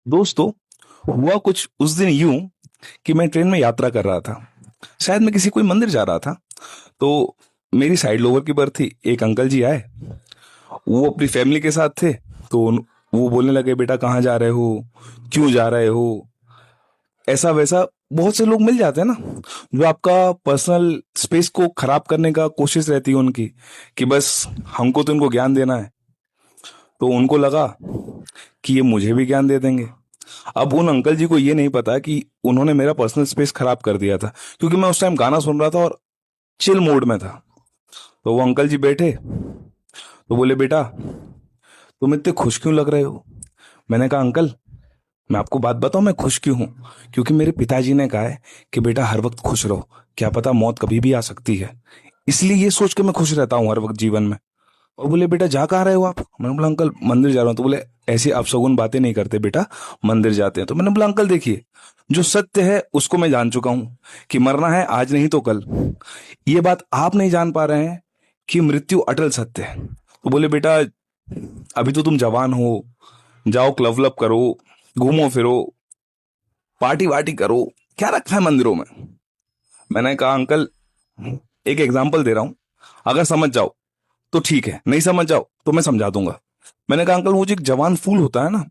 दोस्तों, हुआ कुछ उस दिन यूं कि मैं ट्रेन में यात्रा कर रहा था। शायद मैं किसी कोई मंदिर जा रहा था। तो मेरी साइड लोअर की बर्थ थी। एक अंकल जी आए। वो अपनी फैमिली के साथ थे। तो वो बोलने लगे, बेटा कहाँ जा रहे हो, क्यों जा रहे हो, ऐसा वैसा। बहुत से लोग मिल जाते हैं ना, जो आपका पर्सनल स्पेस को खराब करने का कोशिश रहती है उनकी, कि बस हमको तो इनको ज्ञान देना है। तो उनको लगा कि ये मुझे भी ज्ञान दे देंगे। अब उन अंकल जी को ये नहीं पता कि उन्होंने मेरा पर्सनल स्पेस खराब कर दिया था, क्योंकि मैं उस टाइम गाना सुन रहा था और चिल मोड में था। तो वो अंकल जी बैठे तो बोले, बेटा तुम इतने खुश क्यों लग रहे हो। मैंने कहा, अंकल मैं आपको बात बताऊं, मैं खुश क्यों हूं। क्योंकि मेरे पिताजी ने कहा है कि बेटा हर वक्त खुश रहो, क्या पता मौत कभी भी आ सकती है। इसलिए ये सोच के मैं खुश रहता हूं हर वक्त जीवन में। और बोले, बेटा जा कहाँ रहे हो आप। मैंने बोला, अंकल मंदिर जा रहा हूँ। तो बोले, ऐसी अपशगुन बातें नहीं करते बेटा, मंदिर जाते हैं। तो मैंने बोला, अंकल देखिए, जो सत्य है उसको मैं जान चुका हूं कि मरना है आज नहीं तो कल। ये बात आप नहीं जान पा रहे हैं कि मृत्यु अटल सत्य है। तो बोले, बेटा अभी तो तुम जवान हो, जाओ क्लब व्लब करो, घूमो फिरो, पार्टी वार्टी करो, क्या रखा है मंदिरों में। मैंने कहा, अंकल एक एग्जाम्पल दे रहा हूं, अगर समझ जाओ तो ठीक है, नहीं समझ जाओ तो मैं समझा दूंगा। मैंने कहा, अंकल वो जो एक जवान फूल होता है ना,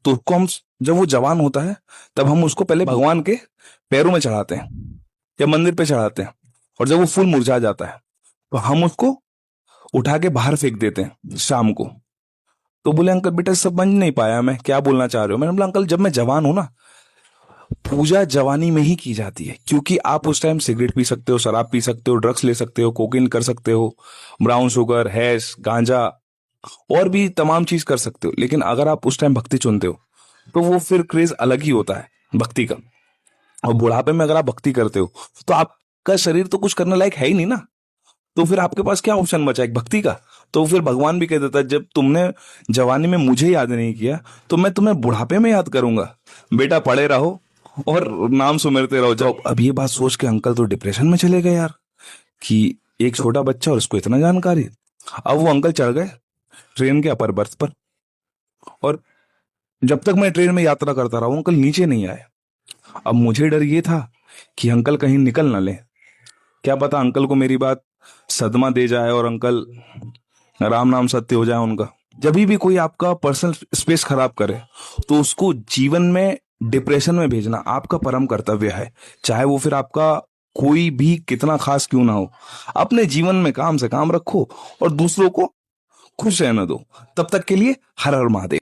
तो उसको हम, जब वो जवान होता है तब हम उसको पहले भगवान के पैरों में चढ़ाते हैं या मंदिर पे चढ़ाते हैं। और जब वो फूल मुरझा जाता है तो हम उसको उठा के बाहर फेंक देते हैं शाम को। तो बोले, अंकल बेटा समझ नहीं पाया मैं क्या बोलना चाह रहे हो। मैंने बोला, अंकल जब मैं जवान हूं ना, पूजा जवानी में ही की जाती है, क्योंकि आप उस टाइम सिगरेट पी सकते हो, शराब पी सकते हो, ड्रग्स ले सकते हो, कोकीन कर सकते हो, ब्राउन शुगर, हैश, गांजा और भी तमाम चीज कर सकते हो। लेकिन अगर आप उस टाइम भक्ति चुनते हो तो वो फिर क्रेज अलग ही होता है भक्ति का। और बुढ़ापे में अगर आप भक्ति करते हो तो आपका शरीर तो कुछ करने लायक है ही नहीं ना। तो फिर आपके पास क्या ऑप्शन बचा, एक भक्ति का। तो फिर भगवान भी कह देता है, जब तुमने जवानी में मुझे याद नहीं किया तो मैं तुम्हें बुढ़ापे में याद करूंगा। बेटा पड़े रहो और नाम सुमिरते रहो जाओ। अब ये बात सोच के अंकल तो डिप्रेशन में चले गए यार, कि एक छोटा बच्चा और उसको इतना जानकारी। अब वो अंकल चढ़ गए ट्रेन के अपर बर्थ पर, और जब तक मैं ट्रेन में यात्रा करता रहा, वो अंकल नीचे नहीं आए। अब मुझे डर ये था कि अंकल कहीं निकल ना ले, क्या पता अंकल को मेरी बात सदमा दे जाए और अंकल राम नाम सत्य हो जाए उनका। जब भी कोई आपका पर्सनल स्पेस खराब करे तो उसको जीवन में डिप्रेशन में भेजना आपका परम कर्तव्य है, चाहे वो फिर आपका कोई भी कितना खास क्यों ना हो। अपने जीवन में काम से काम रखो और दूसरों को खुश रहने दो। तब तक के लिए हर हर महादेव।